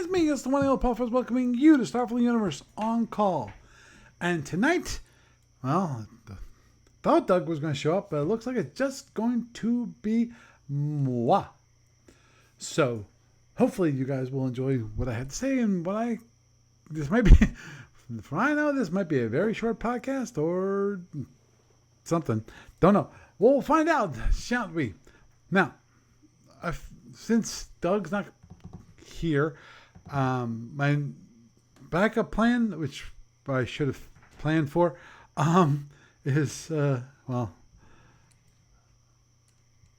is me, it's the one and only Paul Fuzz, welcoming you to Starfleet Universe on call. And tonight, well, thought Doug was going to show up, but it looks like it's just going to be moi. So, hopefully you guys will enjoy what I had to say and this might be, from I know, this might be a very short podcast or something. Don't know. We'll find out, shan't we? Now, since Doug's not here, my backup plan, which I should have planned for, is I'm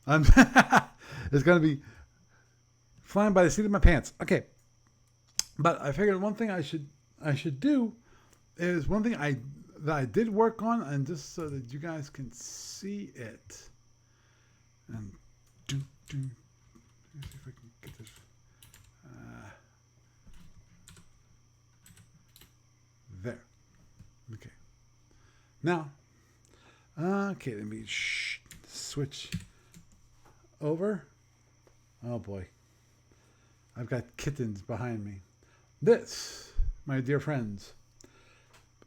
it's going to be flying by the seat of my pants. Okay, but I figured one thing I should do is one thing that I did work on, and just so that you guys can see it. And let me see if I can get this. There. Okay. Now, okay, let me switch over. Oh boy. I've got kittens behind me. This, my dear friends,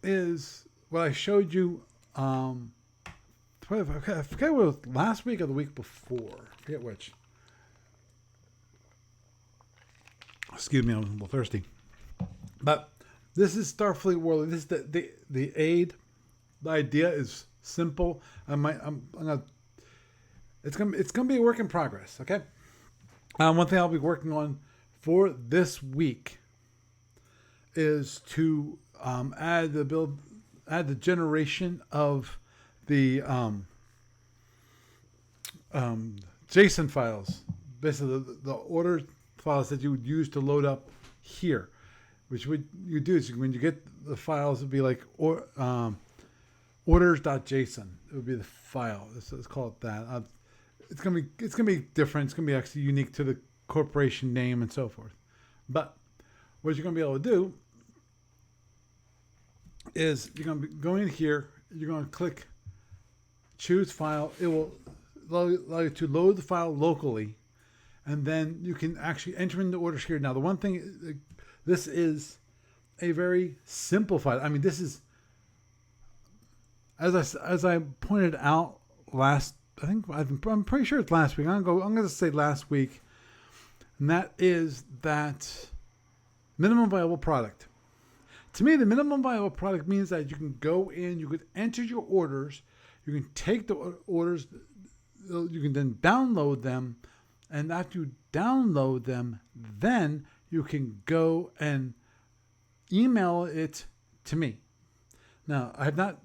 is what I showed you. I forget what it was last week or the week before. I forget which. Excuse me, I'm a little thirsty. But this is Starfleet World. This is the Aide. The idea is simple. It's gonna be a work in progress. Okay. One thing I'll be working on for this week is to add the generation of the JSON files, basically the order files that you would use to load up here. Which you do is when you get the files, it'd be like orders.json. It would be the file. Let's call it that. It's gonna be different. It's gonna be actually unique to the corporation name and so forth. But what you're gonna be able to do is you're gonna go in here. You're gonna click choose file. It will allow you to load the file locally, and then you can actually enter in the orders here. Now the one thing. This is a very simplified. I mean, this is as I pointed out last. I'm pretty sure it's last week. I'm going to say last week, and that is that minimum viable product. To me, the minimum viable product means that you can go in, you could enter your orders, you can take the orders, you can then download them, and after you download them, then you can go and email it to me. Now, I'll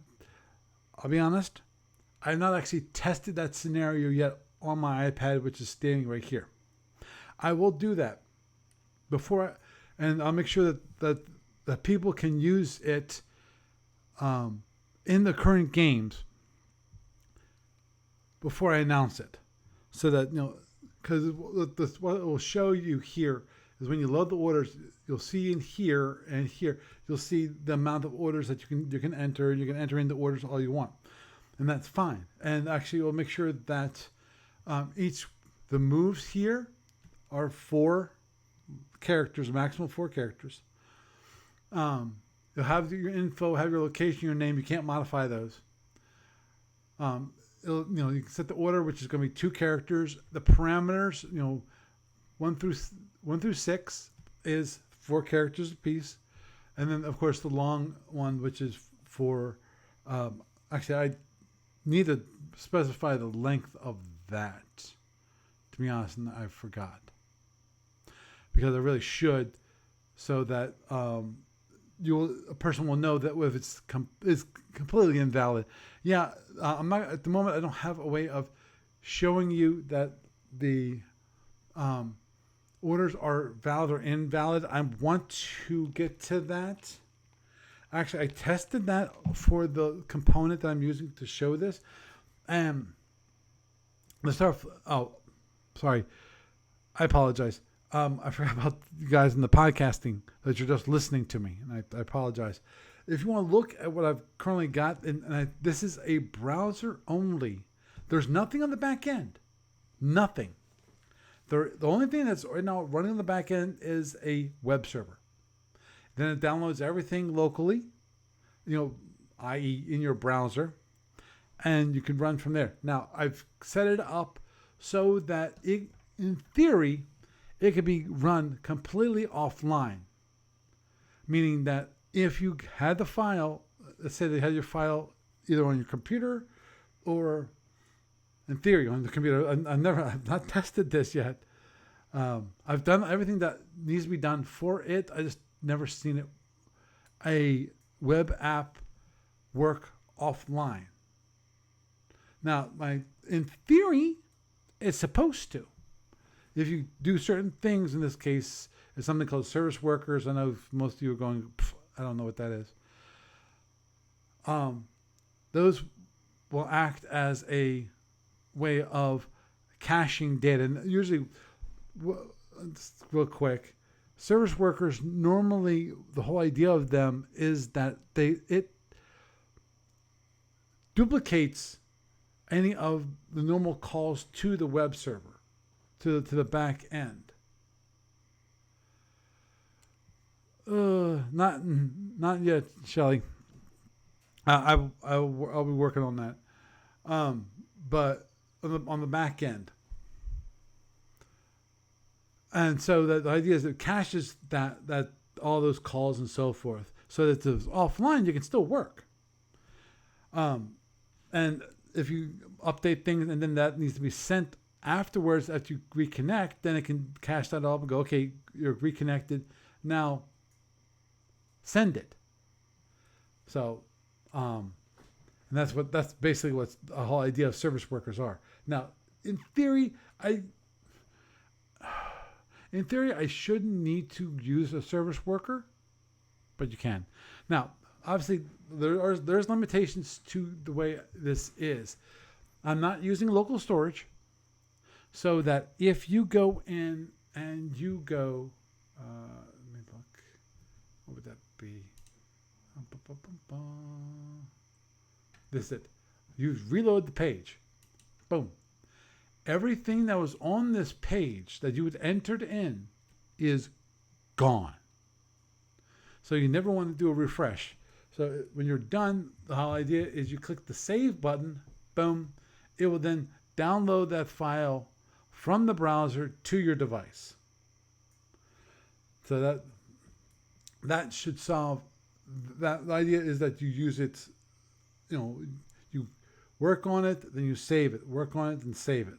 be honest, I have not actually tested that scenario yet on my iPad, which is standing right here. I will do that and I'll make sure that people can use it in the current games before I announce it. So that, because what it will show you here is when you load the orders, you'll see in here and here, you'll see the amount of orders that you can enter. You can enter in the orders all you want, and that's fine. And actually, we'll make sure that the moves here are 4 characters, maximum 4 characters. You'll have your info, have your location, your name. You can't modify those. You can set the order, which is going to be 2 characters. The parameters, 1 through 6 is 4 characters apiece, and then of course the long one, which is for actually I need to specify the length of that. To be honest, and I forgot because I really should, so that a person will know that if it's completely invalid. Yeah, I'm not at the moment. I don't have a way of showing you that the orders are valid or invalid. I want to get to that. Actually, I tested that for the component that I'm using to show this. Sorry. I apologize. I forgot about you guys in the podcasting that you're just listening to me, and I apologize. If you want to look at what I've currently got, this is a browser only. There's nothing on the back end. Nothing. The only thing that's right now running on the back end is a web server. Then it downloads everything locally, i.e. in your browser, and you can run from there. Now, I've set it up so that in theory, it could be run completely offline. Meaning that if you had the file, let's say they had your file either on your computer or in theory on the computer. I've not tested this yet. I've done everything that needs to be done for it. I just never seen a web app work offline. Now, in theory, it's supposed to. If you do certain things, in this case, it's something called service workers. I know most of you are going, I don't know what that is. Those will act as a way of caching data. And usually, real quick, service workers, normally the whole idea of them is that it duplicates any of the normal calls to the web server, to the back end. Not yet, Shelly. I'll be working on that. But on the back end. And so the idea is it caches that all those calls and so forth, so that it's offline, you can still work. And if you update things and then that needs to be sent afterwards after you reconnect, then it can cache that up and go, okay, you're reconnected. Now, send it. So, and that's basically what the whole idea of service workers are. Now, in theory, I shouldn't need to use a service worker, but you can. Now, obviously, there's limitations to the way this is. I'm not using local storage, so that if you go in and you go, let me look, what would that be? This is it. You reload the page. Boom. Everything that was on this page that you had entered in is gone. So you never want to do a refresh. So when you're done, the whole idea is you click the save button, boom, it will then download that file from the browser to your device. So that should solve that. The idea is that you use it, you work on it, then you save it, work on it and save it.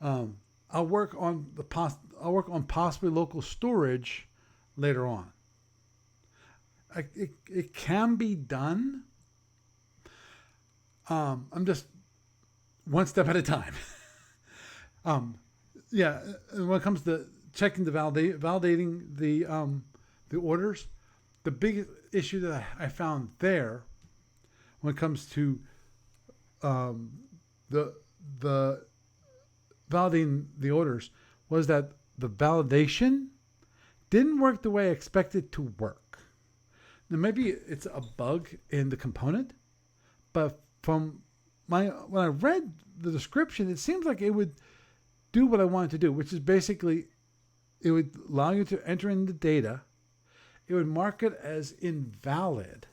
I'll work on possibly local storage later on. It can be done. I'm just one step at a time. Yeah. When it comes to checking validating the orders, the biggest issue that I found there, when it comes to the validating the orders, was that the validation didn't work the way I expected it to work. Now maybe it's a bug in the component, but when I read the description, it seems like it would do what I wanted to do, which is basically it would allow you to enter in the data. It would mark it as invalid.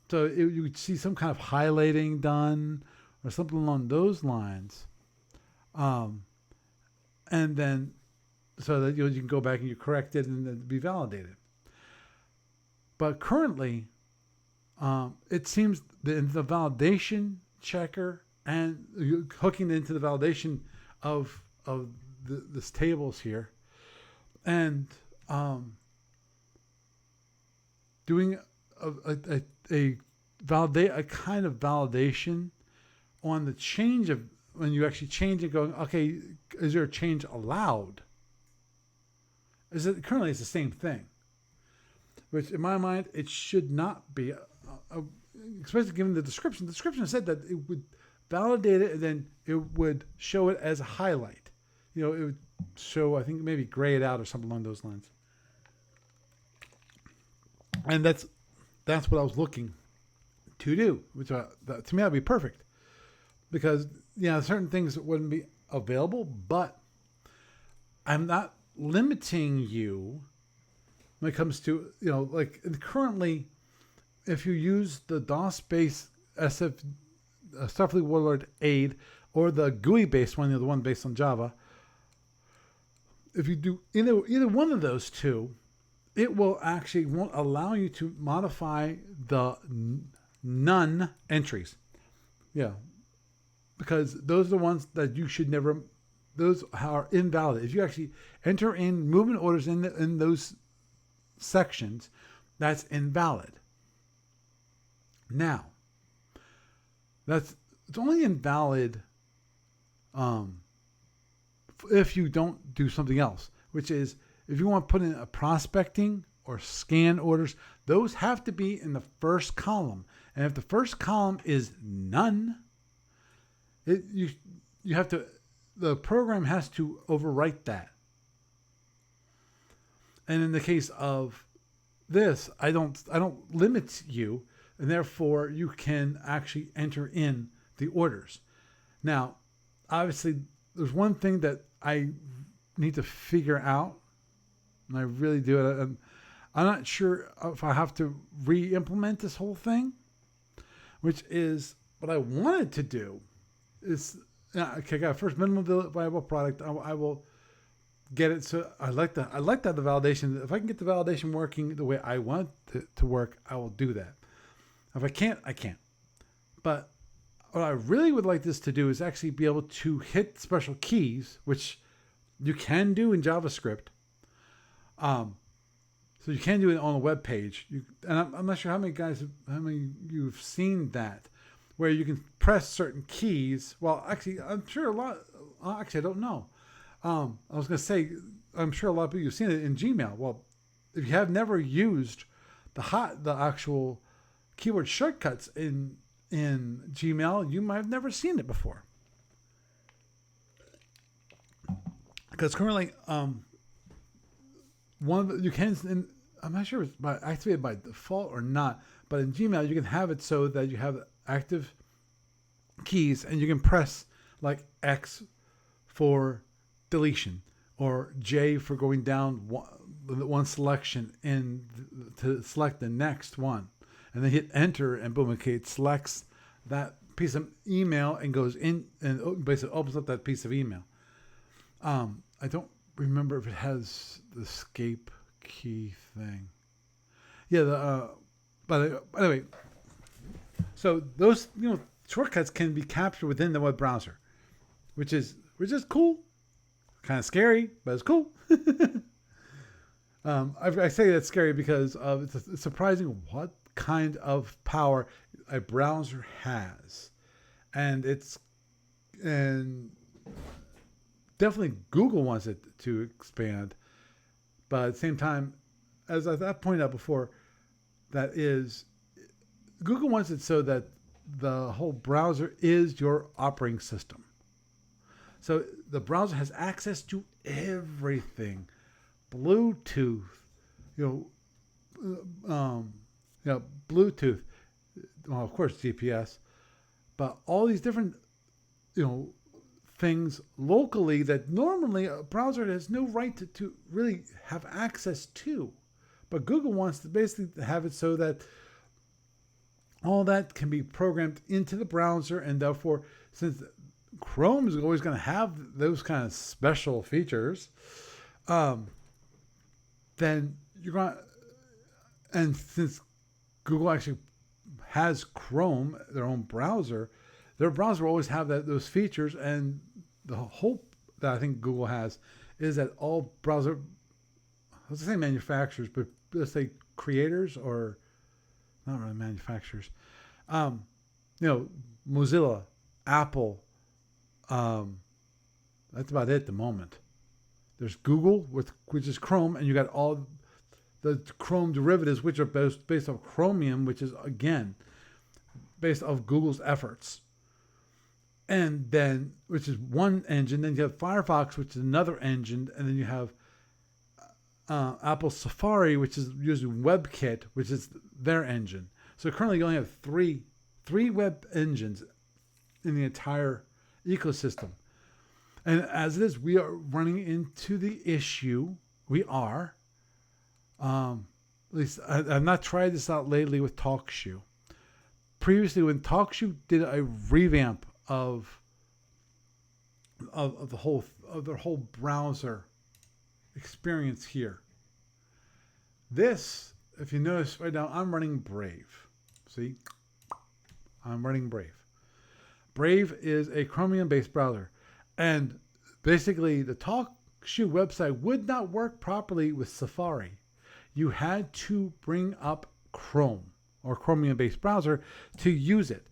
So you would see some kind of highlighting done or something along those lines. And then so that you can go back and you correct it and then be validated. But currently, it seems the validation checker and hooking into the validation of this tables here, and doing a kind of validation on the change of when you actually change it, going, okay, is there a change allowed? Currently it's the same thing, which in my mind it should not be, especially given the description. The description said that it would validate it and then it would show it as a highlight. It would show, I think, maybe gray it out or something along those lines. And that's what I was looking to do, which to me that'd be perfect, because certain things wouldn't be available, but I'm not limiting you when it comes to, like currently, if you use the DOS-based SFW Aide or the GUI-based one, the one based on Java, if you do either one of those two, it will actually won't allow you to modify the none entries. Yeah, because those are the ones that you should never. Those are invalid. If you actually enter in movement orders in those sections, that's invalid. Now, it's only invalid if you don't do something else, which is if you want to put in a prospecting or scan orders, those have to be in the first column. And if the first column is none, you have to, the program has to overwrite that. And in the case of this, I don't limit you, and therefore you can actually enter in the orders. Now, obviously, there's one thing that I need to figure out, and I really do. I'm not sure if I have to re-implement this whole thing, which is what I wanted to do. Is okay, I got first minimum viable product. I will get it. So I like that. The validation. If I can get the validation working the way I want it to work, I will do that. If I can't, I can't. But what I really would like this to do is actually be able to hit special keys, which you can do in JavaScript. So you can do it on a web page. And I'm not sure how many you've seen that, where you can press certain keys. Well, actually, I'm sure a lot. Actually, I don't know. I was going to say, I'm sure a lot of people have seen it in Gmail. Well, if you have never used the actual keyboard shortcuts in Gmail, you might have never seen it before. Because currently, you can, I'm not sure if it's activated by default or not, but in Gmail you can have it so that you have active keys and you can press like X for deletion or J for going down one selection to select the next one, and then hit enter and boom, okay, it selects that piece of email and goes in and basically opens up that piece of email. I don't remember if it has the escape key thing. Yeah, but anyway, so those shortcuts can be captured within the web browser, which is cool. Kind of scary, but it's cool. I say that's scary because it's surprising what kind of power a browser has, and definitely Google wants it to expand, but at the same time, as I've pointed out before, that is, Google wants it so that the whole browser is your operating system. So the browser has access to everything, Bluetooth, Bluetooth, well, of course GPS, but all these different, things locally that normally a browser has no right to really have access to. But Google wants to basically have it so that all that can be programmed into the browser, and therefore, since Chrome is always going to have those kind of special features, then you're going to, and since Google actually has Chrome, their own browser, their browser will always have those features, and the hope that I think Google has is that all browser, let's say manufacturers, but let's say creators, or not really manufacturers, Mozilla, Apple, that's about it at the moment. There's Google, which is Chrome, and you got all the Chrome derivatives, which are based on Chromium, which is, again, based off Google's efforts. And then, which is one engine. Then you have Firefox, which is another engine. And then you have Apple Safari, which is using WebKit, which is their engine. So currently you only have three web engines in the entire ecosystem. And as it is, we are running into the issue. We are. At least I've not tried this out lately with TalkShoe. Previously, when TalkShoe did a revamp of their whole browser experience here. This, if you notice right now, I'm running Brave. See, I'm running Brave. Brave is a Chromium-based browser, and basically the TalkShoe website would not work properly with Safari. You had to bring up Chrome or Chromium-based browser to use it,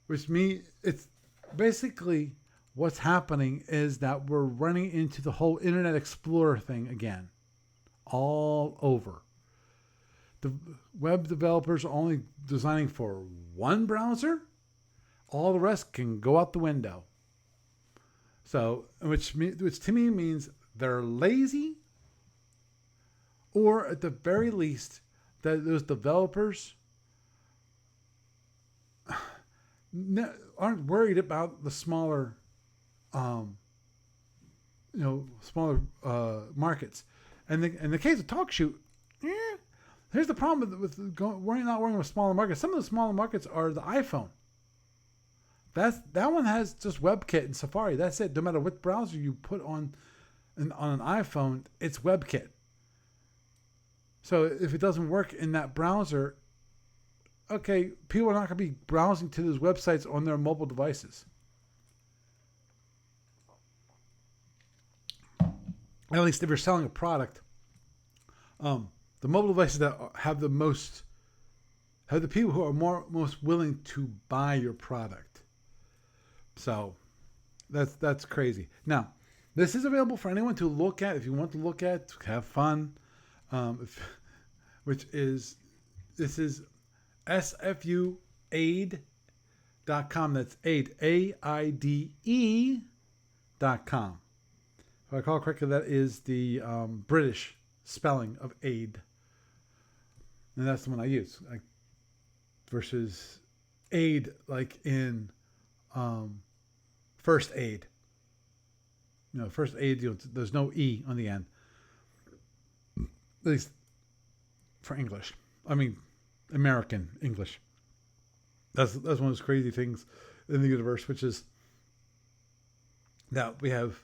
which means it's basically what's happening is that we're running into the whole Internet Explorer thing again, all over. The web developers are only designing for one browser. All the rest can go out the window. So, which to me means they're lazy, or at the very least, that those developers aren't worried about the smaller, smaller markets. And in the case of TalkShoe, here's the problem with not worrying with smaller markets. Some of the smaller markets are the iPhone. That one has just WebKit and Safari. That's it. No matter what browser you put on an iPhone, it's WebKit. So if it doesn't work in that browser, okay, people are not going to be browsing to those websites on their mobile devices. At least if you're selling a product, the mobile devices that have the people who are most willing to buy your product. So that's crazy. Now, this is available for anyone to look at if you want to look at, have fun. This is SFU Aide.com. That's Aide, AIDE.com. If I recall correctly, that is the British spelling of aid. And that's the one I use. Versus aid, like in first aid. First aid, there's no E on the end. At least for English. I mean, American English. That's one of those crazy things in the universe, which is that we have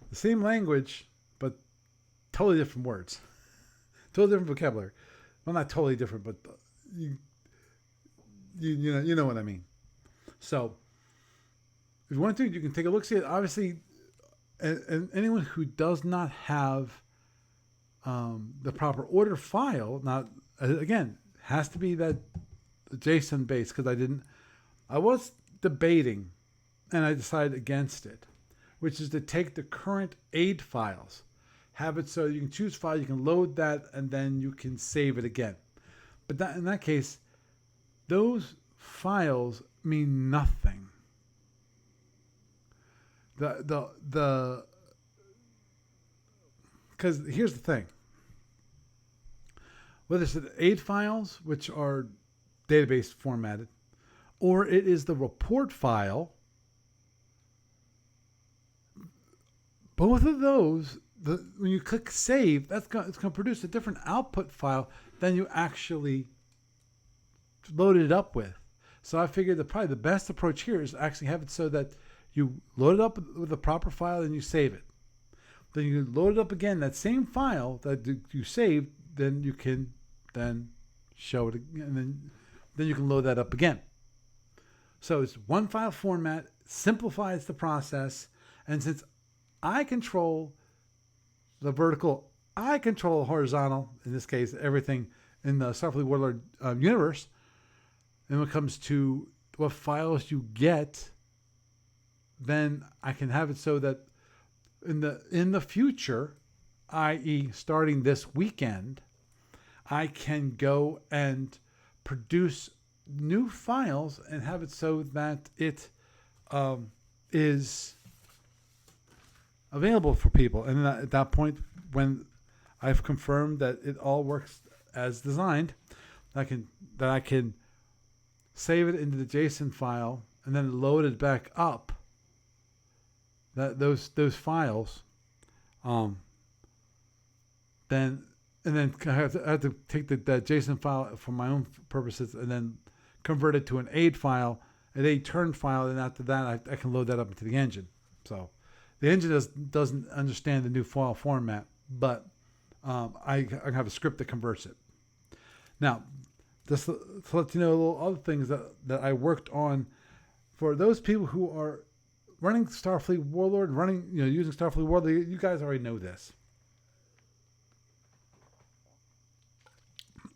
the same language, but totally different words. Totally different vocabulary. Well, not totally different, but you know what I mean. So, if you want to, you can take a look. See it. Obviously, and anyone who does not have the proper order file, not again, has to be that JSON base, because I was debating and I decided against it, which is to take the current aid files, have it so you can choose file, you can load that, and then you can save it again. But in that case, those files mean nothing. Because here's the thing. Whether it's the aid files, which are database formatted, or it is the report file, both of those, when you click save, it's going to produce a different output file than you actually loaded it up with. So I figured that probably the best approach here is to actually have it so that you load it up with the proper file and you save it. Then you load it up again, that same file that you saved, then you can then show it again, and then you can load that up again. So it's one file format, simplifies the process, and since I control the vertical, I control horizontal, in this case, everything in the Starfleet Warlord universe, and when it comes to what files you get, then I can have it so that in the future, i.e. starting this weekend, I can go and produce new files and have it so that it is available for people. And at that point, when I've confirmed that it all works as designed, I can save it into the JSON file and then load it back up those files, um, then I have to take that JSON file for my own purposes and then convert it to an Aide file, an Aide turn file, and after that I can load that up into the engine. So the engine doesn't understand the new file format, but I have a script that converts it. Now, just to let you know, little other things that I worked on for those people who are running Starfleet Warlord, using Starfleet Warlord. You guys already know this.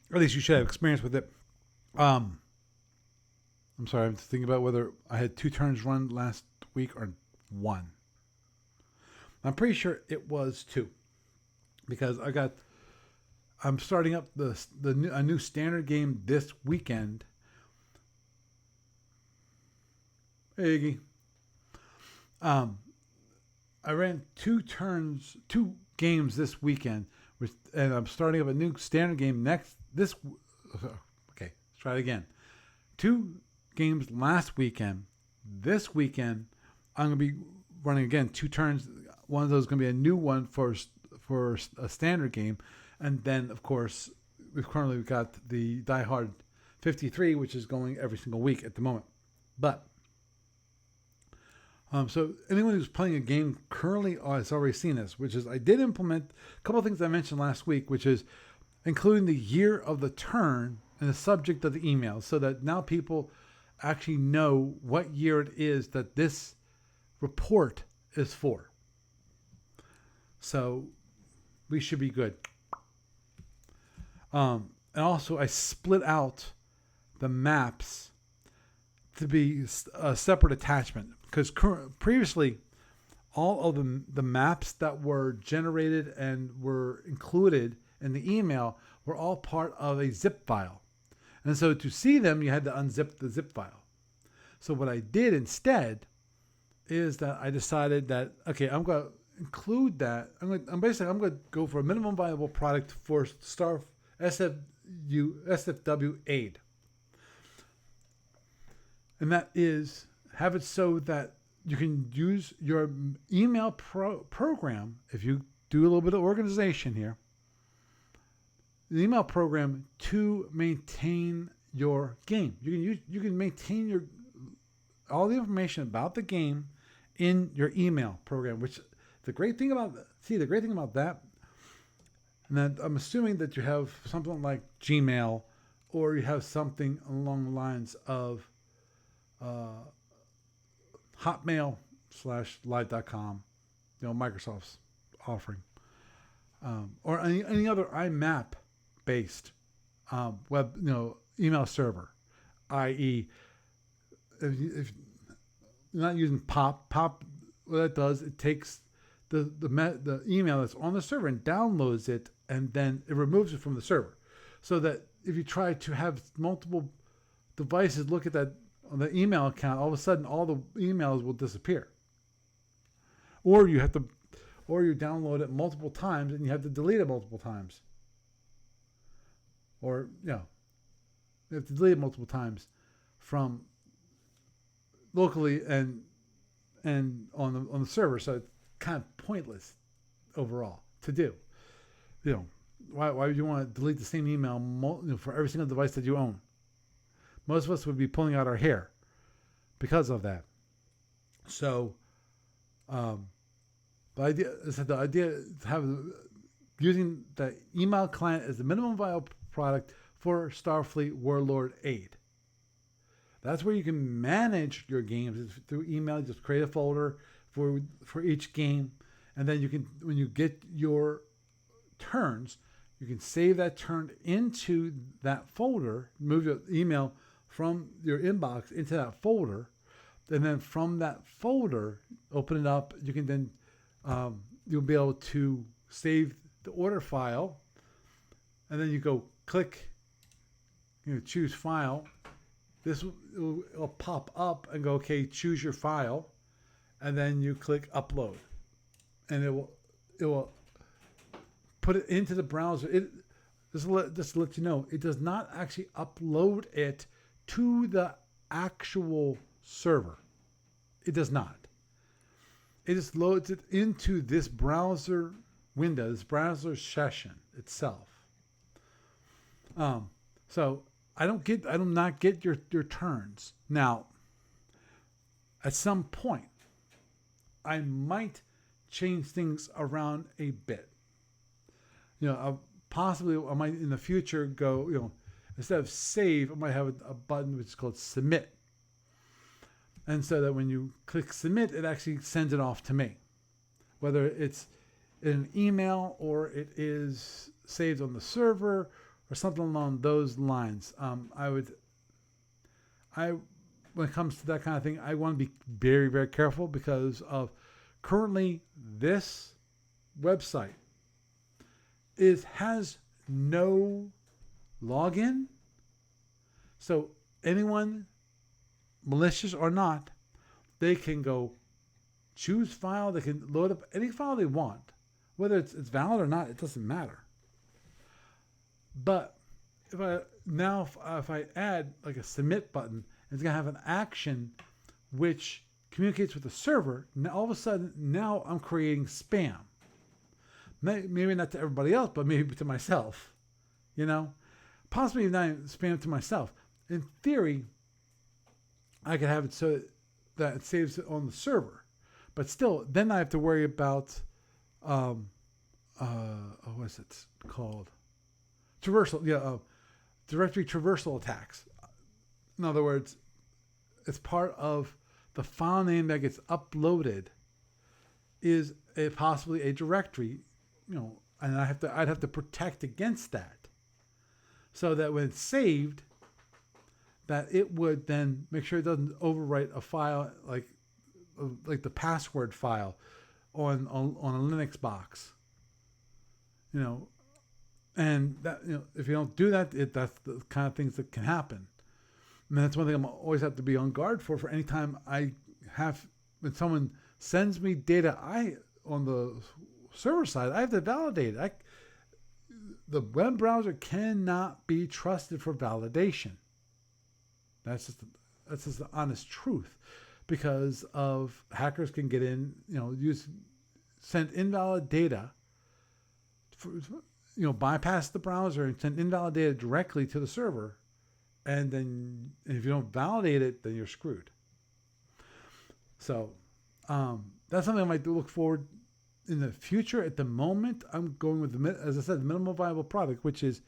Or at least you should have experience with it. I'm sorry, I'm thinking about whether I had 2 turns run last week or 1. I'm pretty sure it was 2, because I'm starting up a new standard game this weekend. Hey, Iggy. I ran 2 games this weekend, and I'm starting up a new standard game Okay, let's try it again. 2 games last weekend. This weekend, I'm going to be running again 2 turns. One of those is going to be a new one for a standard game, and then of course we've got the Die Hard 53, which is going every single week at the moment. But so anyone who's playing a game currently has already seen this, which is I did implement a couple of things I mentioned last week, which is including the year of the turn and the subject of the email, so that now people actually know what year it is that this report is for. So we should be good. And also I split out the maps to be a separate attachment, because previously all of the maps that were generated and were included in the email were all part of a zip file. And so to see them, you had to unzip the zip file. So what I did instead is that I decided that, okay, I'm going to include that. I'm going to go for a minimum viable product for SFW Aide. And that is, have it so that you can use your email program, if you do a little bit of organization here, the email program to maintain your game. You can maintain all the information about the game in your email program, which the great thing about that, and then I'm assuming that you have something like Gmail, or you have something along the lines of Hotmail/live.com, Microsoft's offering, or any other IMAP based web, email server, i.e., if you're not using Pop, what that does, it takes the email that's on the server and downloads it, and then it removes it from the server, so that if you try to have multiple devices look at that on the email account, all of a sudden all the emails will disappear, or you download it multiple times and you have to delete it multiple times, or you have to delete it multiple times from locally and on the server. So it's kind of pointless overall to do. Why would you want to delete the same email for every single device that you own? Most of us would be pulling out our hair because of that. So, the idea is using the email client as the minimum viable product for Starfleet Warlord Aide. That's where you can manage your games through email. Just create a folder for each game, and then you can, when you get your turns, you can save that turn into that folder, move your email from your inbox into that folder, and then from that folder, open it up. You can then you'll be able to save the order file, and then you go click, choose file. This will pop up and go, okay, choose your file, and then you click upload, and it will put it into the browser. Just to let you know, it does not actually upload it to the actual server. It does not. it just loads it into this browser window, this browser session itself. So I do not get your turns. Now, at some point, I might change things around a bit. Possibly I might in the future go, instead of save, I might have a button which is called submit. And so that when you click submit, it actually sends it off to me. Whether it's in an email or it is saved on the server or something along those lines. When it comes to that kind of thing, I want to be very, very careful because of currently this website has no login. So anyone, malicious or not, they can go choose file. They can load up any file they want. Whether it's valid or not, it doesn't matter. But if I add like a submit button, it's going to have an action which communicates with the server. Now all of a sudden, now I'm creating spam. Maybe not to everybody else, but maybe to myself. Possibly not spam to myself. In theory, I could have it so that it saves it on the server. But still, then I have to worry about, what's it called? Traversal, directory traversal attacks. In other words, it's part of the file name that gets uploaded is possibly a directory, and I'd have to protect against that, so that when it's saved, that it would then make sure it doesn't overwrite a file like the password file on a Linux box. And that if you don't do that, that's the kind of things that can happen. And that's one thing I'm always have to be on guard for any time when someone sends me data, on the server side, I have to validate it. The web browser cannot be trusted for validation. That's just the honest truth, because of hackers can get in, send invalid data, bypass the browser and send invalid data directly to the server. And then if you don't validate it, then you're screwed. So that's something I might look forward in the future. At the moment, I'm going with, as I said, the minimum viable product, which is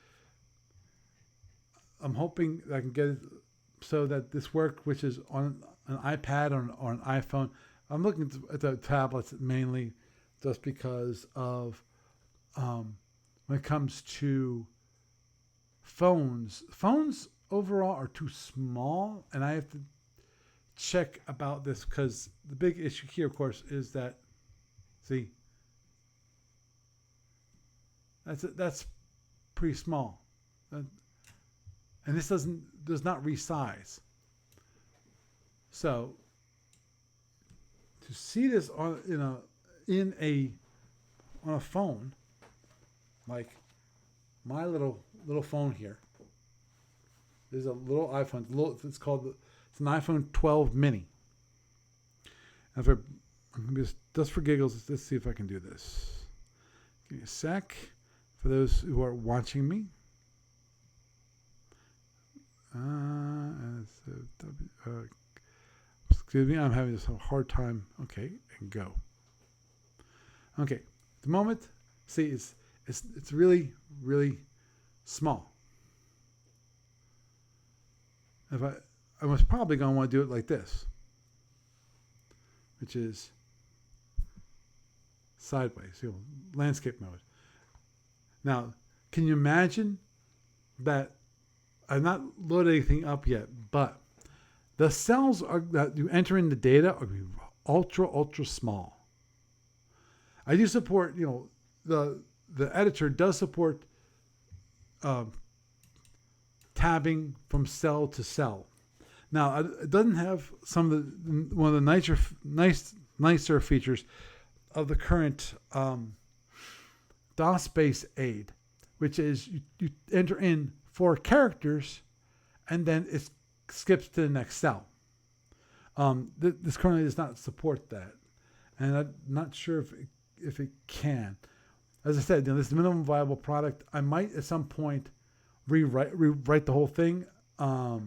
I'm hoping I can get it so that this work, which is on an iPad or an iPhone. I'm looking at the tablets mainly just because of when it comes to phones overall are too small, and I have to check about this because the big issue here, of course, is that that's pretty small, and this does not resize. So to see this on a phone, like my little phone here. There's a little iPhone. It's an iPhone 12 mini. And just for giggles, let's see if I can do this. Give me a sec. For those who are watching me. Excuse me, I'm having a hard time. Okay, and go. Okay, at the moment, see, it's really, really small. I was probably going to want to do it like this, which is sideways, landscape mode. Now, can you imagine that? I've not loaded anything up yet, but the cells that you enter in the data are ultra small. I do support, the editor does support tabbing from cell to cell. Now, it doesn't have one of the nicer features of the current DOS-based Aide, which is you enter in 4 characters, and then it skips to the next cell. This currently does not support that, and I'm not sure if it can. As I said, this is the minimum viable product. I might at some point rewrite the whole thing so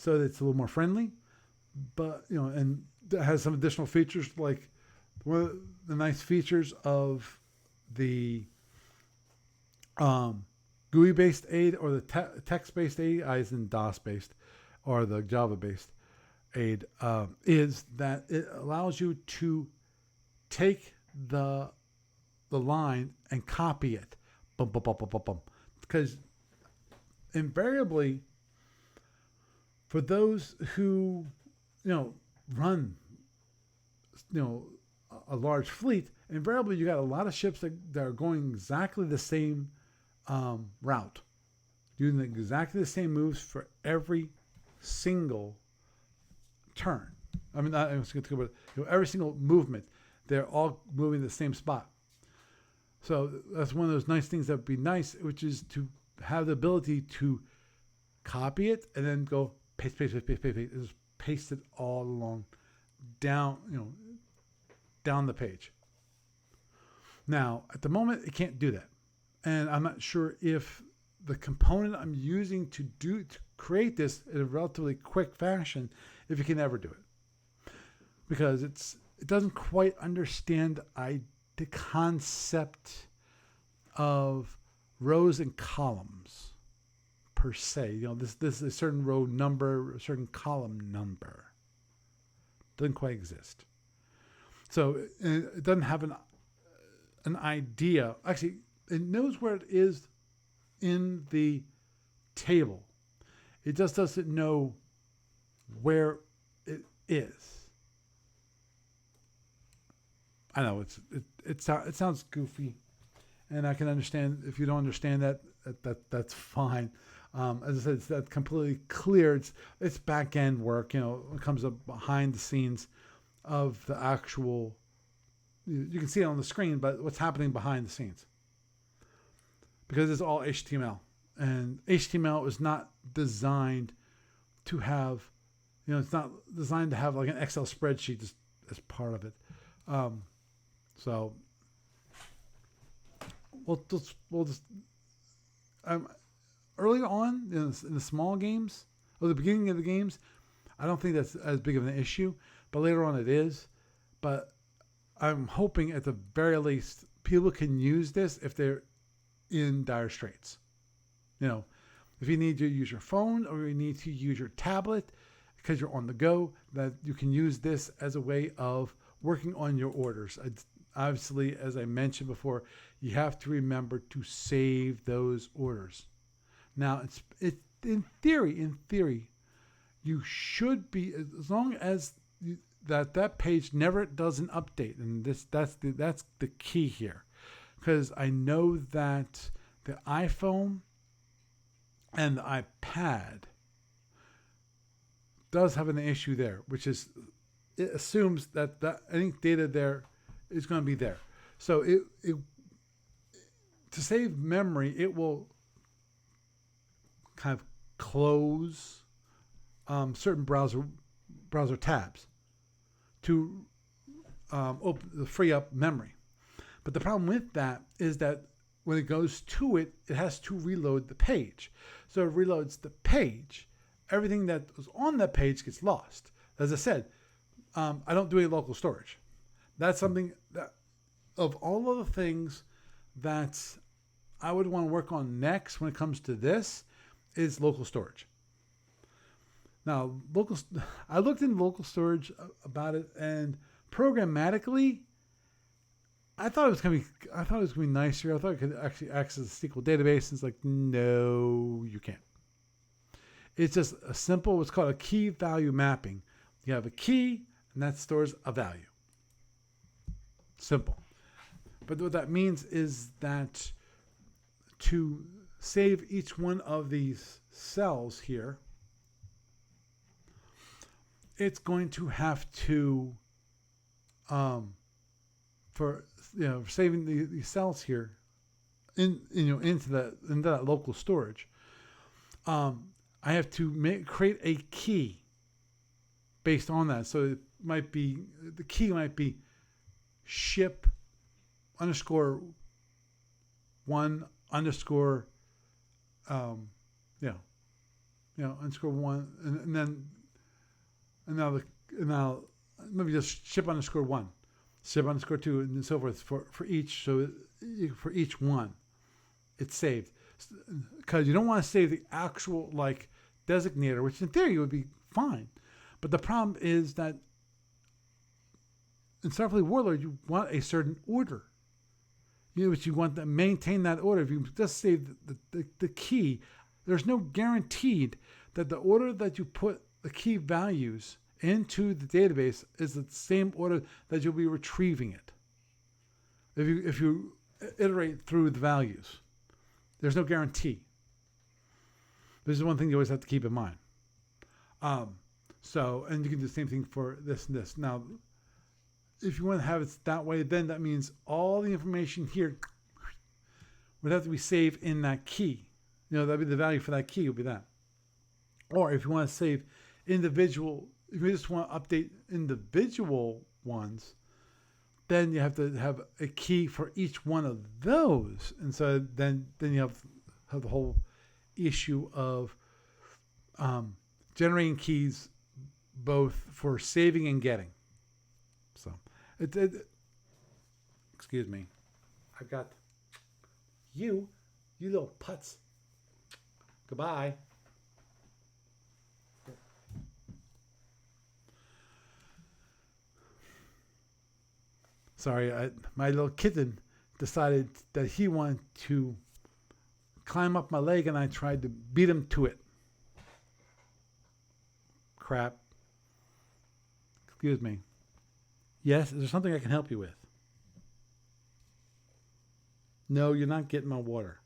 that it's a little more friendly, but and it has some additional features, like one of the nice features of the GUI based aid or the text based aid, as in DOS based or the Java based aid, is that it allows you to take the line and copy it, because invariably, for those who run a large fleet, invariably you got a lot of ships that are going exactly the same route, doing exactly the same moves for every single turn. I mean, every single movement, they're all moving the same spot. So that's one of those nice things that would be nice, which is to have the ability to copy it and then go paste, just paste it all along down the page. Now, at the moment, it can't do that, and I'm not sure if the component I'm using to create this in a relatively quick fashion, if it can ever do it, because it doesn't quite understand the concept of rows and columns per se. This is a certain row number, a certain column number. Doesn't quite exist. So it doesn't have an idea. Actually, it knows where it is in the table. It just doesn't know where it is. I know it sounds goofy, and I can understand if you don't understand that's fine. As I said, it's that completely clear. It's back end work. It comes up behind the scenes of the actual. You can see it on the screen, but what's happening behind the scenes, because it's all HTML, and HTML is not designed to have, it's not designed to have like an Excel spreadsheet as part of it. So we'll just early on in the small games or the beginning of the games, I don't think that's as big of an issue, but later on it is. But I'm hoping at the very least people can use this if they're in dire straits. If you need to use your phone or you need to use your tablet because you're on the go, that you can use this as a way of working on your orders. Obviously, as I mentioned before, you have to remember to save those orders. Now, it's in theory, you should be, as long as that page never does an update, and that's the key here, because I know that the iPhone and the iPad does have an issue there, which is it assumes that any data there is going to be there. So it to save memory, it will kind of close certain browser tabs to free up memory. But the problem with that is that when it goes to it, it has to reload the page. So it reloads the page. Everything that was on that page gets lost. As I said, I don't do any local storage. That's something that, of all of the things that I would want to work on next when it comes to this, is local storage. Now, I looked into local storage about it, and programmatically, I thought it was gonna be nicer. I thought I could actually access the SQL database. And it's like, no, you can't. It's just a simple, what's called a key value mapping. You have a key, and that stores a value. Simple. But what that means is that to save each one of these cells here, it's going to have to, for saving the cells here, into that local storage, I have to create a key based on that. So it might be, the key might be ship underscore one underscore underscore one, and now maybe just ship underscore one, ship underscore two, and so forth for each. So for each one, it's saved, because you don't want to save the actual like designator, which in theory would be fine, but the problem is that in Starfleet Warlord you want a certain order. But you want to maintain that order. If you just save the key, there's no guaranteed that the order that you put the key values into the database is the same order that you'll be retrieving it. If you iterate through the values, there's no guarantee. This is one thing you always have to keep in mind. And you can do the same thing for this and this. Now, if you want to have it that way, then that means all the information here would have to be saved in that key. That'd be the value for that key would be that. Or if you want to save individual, if you just want to update individual ones, then you have to have a key for each one of those. And so then you have the whole issue of generating keys both for saving and getting. So excuse me, I've got you little putz. Goodbye. Sorry, my little kitten decided that he wanted to climb up my leg, and I tried to beat him to it. Crap. Excuse me. Yes, is there something I can help you with? No, you're not getting my water.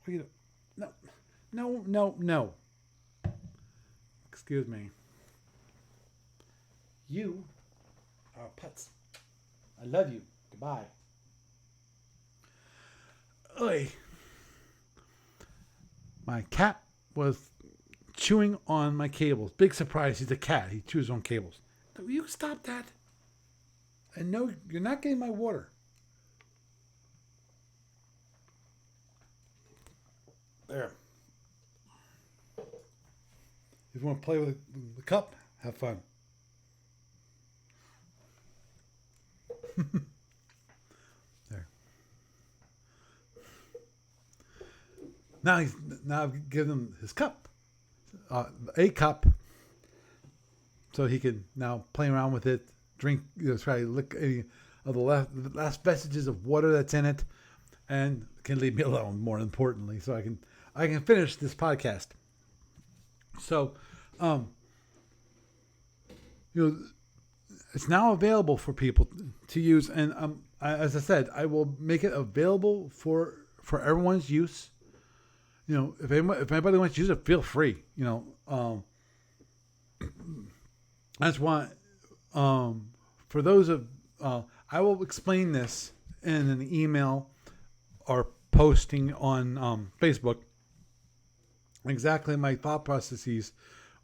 What are you doing? No. Excuse me. You are putz. I love you. Goodbye. Oi. My cat was chewing on my cables. Big surprise, he's a cat. He chews on cables. Will you stop that? And no, you're not getting my water. There. If you want to play with the cup, have fun. There. Now I've given him his cup. A cup, so he can now play around with it, drink, try to lick any of the last vestiges of water that's in it, and can leave me alone. More importantly, so I can finish this podcast. So, it's now available for people to use, and as I said, I will make it available for everyone's use. If anybody wants to use it, feel free. That's why, for those of, I will explain this in an email or posting on Facebook, exactly my thought processes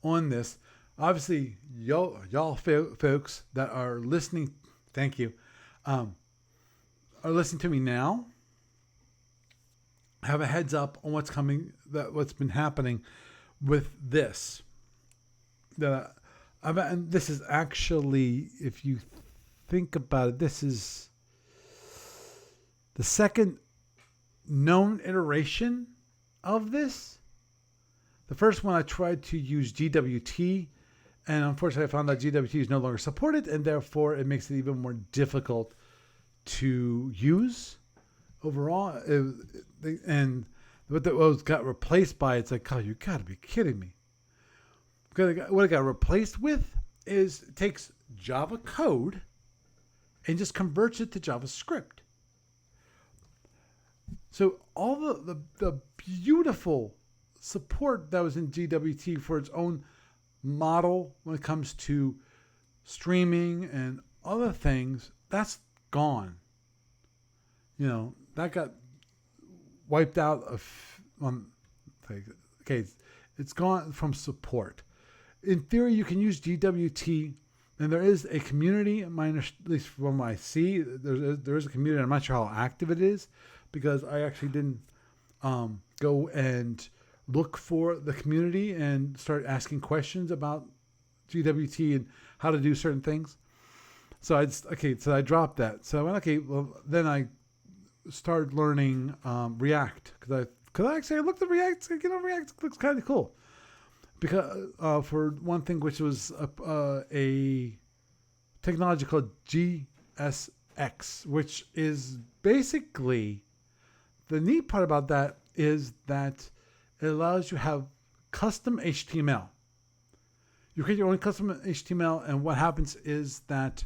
on this. Obviously, y'all folks that are listening, thank you, are listening to me now, have a heads up on what's coming, what's been happening with this. And this is actually, if you think about it, this is the second known iteration of this. The first one I tried to use GWT, and unfortunately I found that GWT is no longer supported, and therefore it makes it even more difficult to use overall. And what it got replaced by, it's like, oh, you got to be kidding me. What it got replaced with is it takes Java code and just converts it to JavaScript. So all the beautiful support that was in GWT for its own model when it comes to streaming and other things, that's gone. That got wiped out of. Okay, it's gone from support. in theory, you can use GWT, and there is a community, at least from what I see, there is a community. I'm not sure how active it is, because I actually didn't go and look for the community and start asking questions about GWT and how to do certain things. So I dropped that. So I went, okay, well, then I started learning React, because I looked at React. React looks kind of cool. Because for one thing, which was a technology called GSX, which is basically, the neat part about that is that it allows you to have custom HTML. You create your own custom HTML, and what happens is that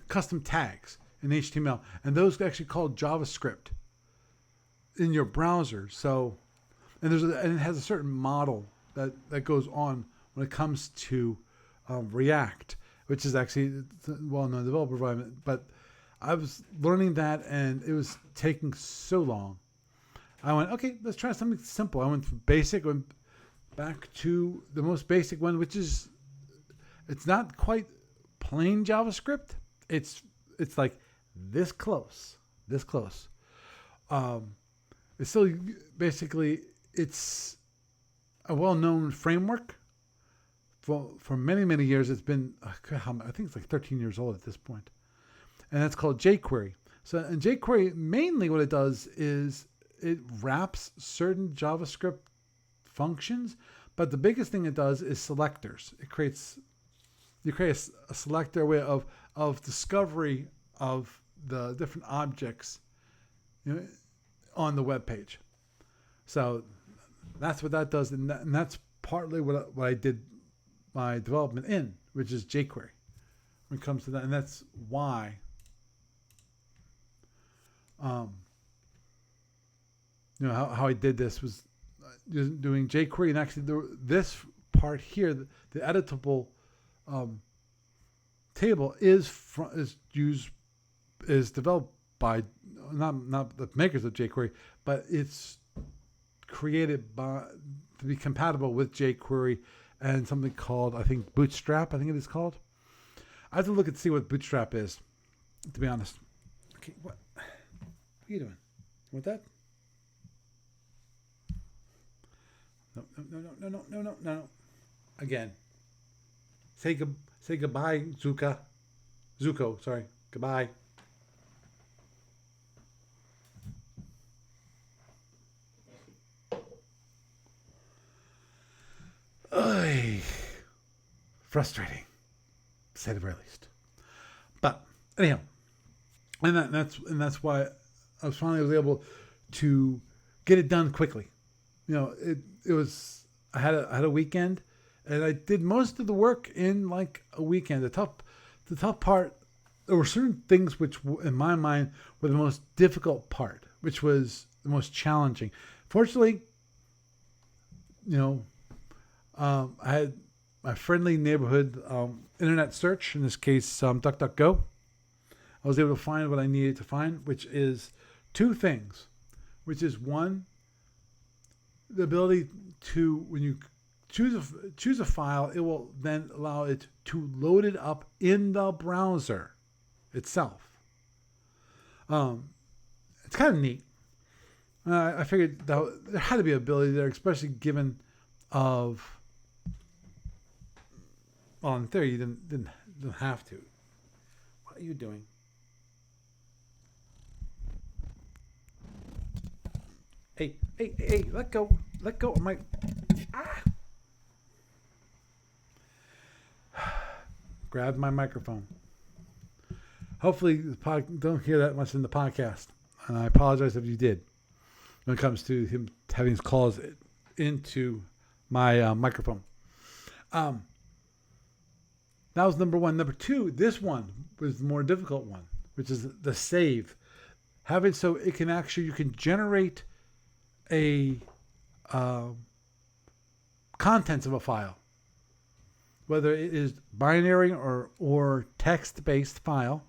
custom tags in HTML, and those are actually called JavaScript in your browser. So, and it has a certain model that goes on when it comes to React, which is actually well-known developer environment. But I was learning that, and it was taking so long. I went, okay, let's try something simple. I went from basic, went back to the most basic one, which is, it's not quite plain JavaScript. It's like this close. It's still basically, it's a well-known framework. For many, many years, it's been, I think it's like 13 years old at this point. And that's called jQuery. So in jQuery, mainly what it does is it wraps certain JavaScript functions, but the biggest thing it does is selectors. You create a selector way of discovery of the different objects, on the web page. So that's what that does, and that's partly what I did my development in, which is jQuery when it comes to that. And that's why how I did this was doing jQuery, and actually this part here, the editable table is developed by not the makers of jQuery, but it's created to be compatible with jQuery and something called, I think, Bootstrap. I think it is called. I have to look and see what Bootstrap is, to be honest. Okay, what are you doing? You want that? No. Again. Say goodbye, Zuko, sorry. Goodbye. Frustrating, to say the very least. But anyhow, and that's why I was finally able to get it done quickly. It was, I had a weekend, and I did most of the work in like a weekend. The tough part, there were certain things which, in my mind, were the most difficult part, which was the most challenging. Fortunately, I had my friendly neighborhood internet search, in this case, DuckDuckGo. I was able to find what I needed to find, which is two things. Which is one, the ability to, when you choose a file, it will then allow it to load it up in the browser itself. It's kind of neat. I figured that there had to be an ability there, especially given of, well, in theory, you didn't have to. What are you doing? Hey, let go of my, Grab my microphone. Hopefully, don't hear that much in the podcast, and I apologize if you did. When it comes to him having his calls into my microphone. That was number one. Number two, this one was the more difficult one, which is the save. Having so it can actually, you can generate a contents of a file, whether it is binary or text-based file,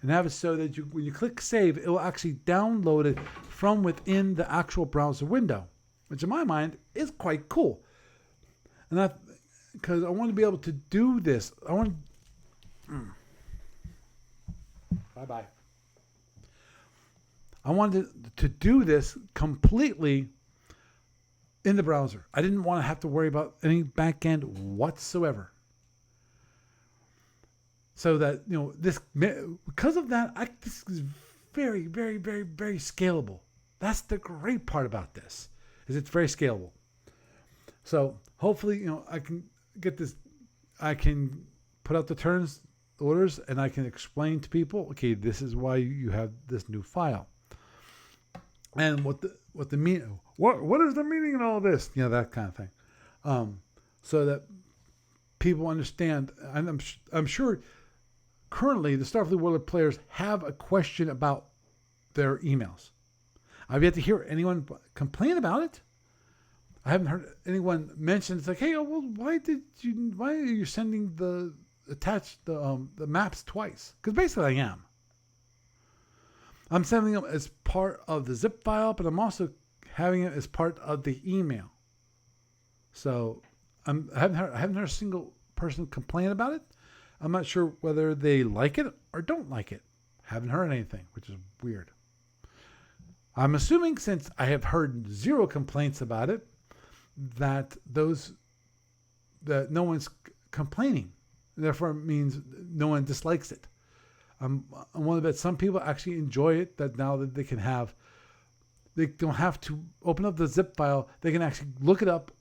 and have it so that when you click save, it will actually download it from within the actual browser window, which in my mind is quite cool. And that, because I want to be able to do this. Bye-bye. I wanted to do this completely in the browser. I didn't want to have to worry about any back end whatsoever. So that, this, because of that, this is very, very, very, very scalable. That's the great part about this, is it's very scalable. So hopefully, I can get this, I can put out the turns, orders, and I can explain to people, okay, this is why you have this new file. And what the meaning, what is the meaning in all this? That kind of thing. So that people understand, and I'm sure currently the Starfleet World players have a question about their emails. I've yet to hear anyone complain about it. I haven't heard anyone mention it's like, hey, why are you sending the maps twice? Because basically I am. I'm sending them as part of the zip file, but I'm also having it as part of the email. So I haven't heard a single person complain about it. I'm not sure whether they like it or don't like it. Haven't heard anything, which is weird. I'm assuming, since I have heard zero complaints about it, that no one's complaining. Therefore, it means no one dislikes it. I'm willing to bet some people actually enjoy it, that now that they don't have to open up the zip file. They can actually look it up,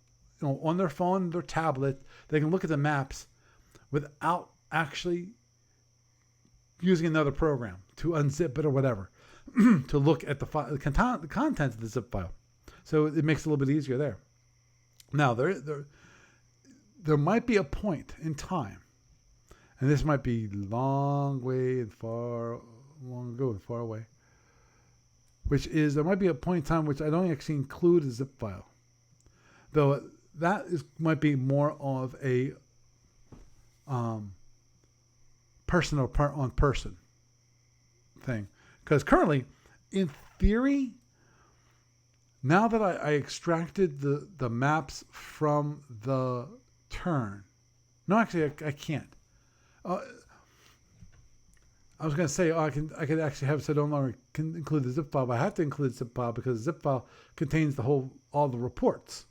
on their phone, their tablet. They can look at the maps without actually using another program to unzip it or whatever, to look at the contents of the zip file. So it makes it a little bit easier there. Now, there might be a point in time, and this might be long ago and far away, which is there might be a point in time which I don't actually include a zip file, though might be more of a person on person thing. Because currently, in theory, now that I extracted the maps from the turn, no, actually I can't. I was going to say, I could actually have it so no longer can include the zip file, but I have to include the zip file because the zip file contains all the reports.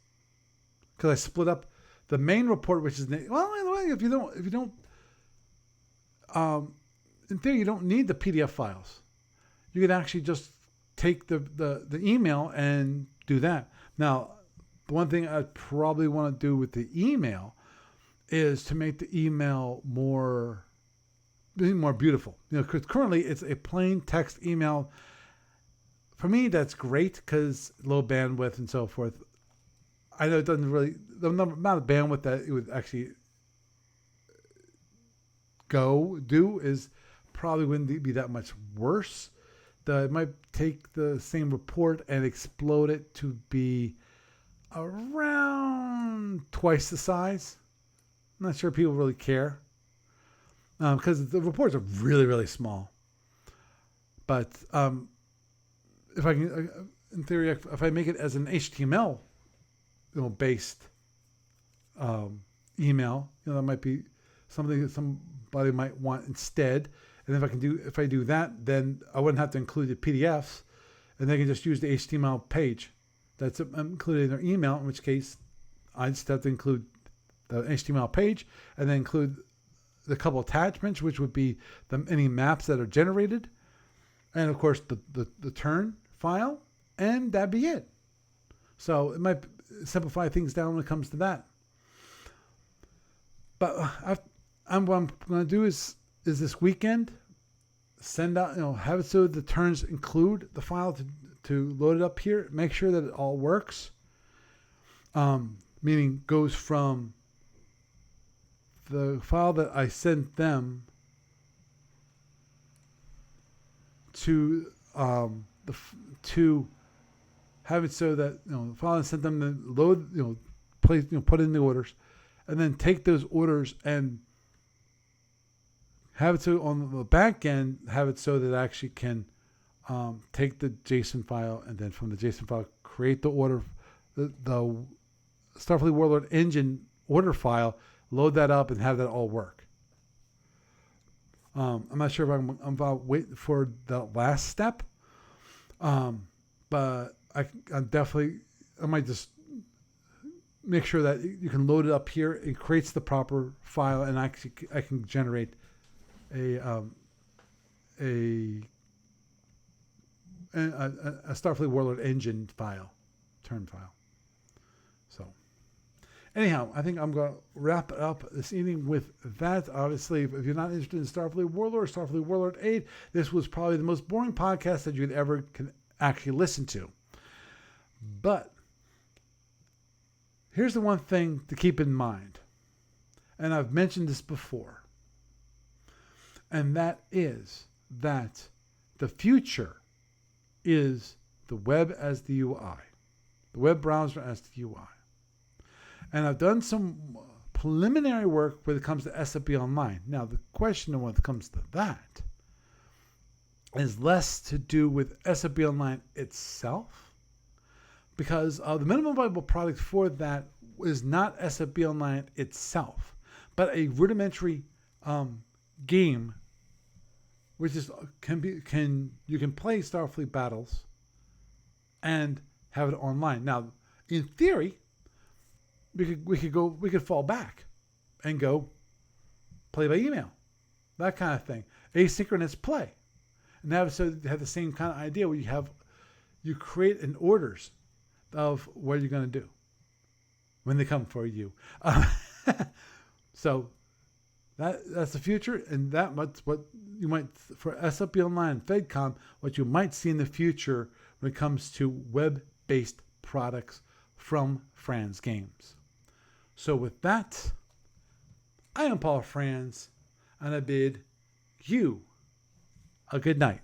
Because I split up the main report, which is if you don't, in theory, you don't need the PDF files. You could actually just take the email and do that. Now, the one thing I probably want to do with the email is to make the email more beautiful. Because currently it's a plain text email. For me, that's great because low bandwidth and so forth. I know it doesn't really, the amount of bandwidth that it would actually do is probably wouldn't be that much worse. It might take the same report and explode it to be around twice the size. I'm not sure people really care because the reports are really, really small. But if I can, in theory, if I make it as an HTML, based email, that might be something that somebody might want instead. And if I do that, then I wouldn't have to include the PDFs, and they can just use the HTML page that's included in their email. In which case, I just have to include the HTML page and then include the couple attachments, which would be any maps that are generated, and of course the turn file, and that'd be it. So it might simplify things down when it comes to that. But what I'm going to do is this weekend send out, have it so the turns include the file to load it up here. Make sure that it all works. Meaning goes from the file that I sent them to to have it so that the file I sent them to load, place, put in the orders, and then take those orders and have it so on the back end, have it so that I actually can take the JSON file, and then from the JSON file create the order, the Starfleet Warlord engine order file, load that up, and have that all work. I'm not sure if I'm about wait for the last step, but I might just make sure that you can load it up here. It creates the proper file, and I can generate a Starfleet Warlord engine file, turn file. So, anyhow, I think I'm going to wrap it up this evening with that. Obviously, if you're not interested in Starfleet Warlord, Starfleet Warlord Aide, this was probably the most boring podcast that you'd ever can actually listen to. But here's the one thing to keep in mind, and I've mentioned this before, and that is that the future is the web as the UI, the web browser as the UI. And I've done some preliminary work when it comes to SFW Online. Now, the question when it comes to that is less to do with SFW Online itself, because the minimum viable product for that is not SFW Online itself, but a rudimentary game, which is you can play Starfleet battles and have it online. Now, in theory, we could fall back and go play by email, that kind of thing, asynchronous play, and have the same kind of idea where you create an orders of what you're going to do when they come for you. So that's the future, and that's what you might, for SFW Online and FedCom, what you might see in the future when it comes to web-based products from Franz Games. So with that, I am Paul Franz, and I bid you a good night.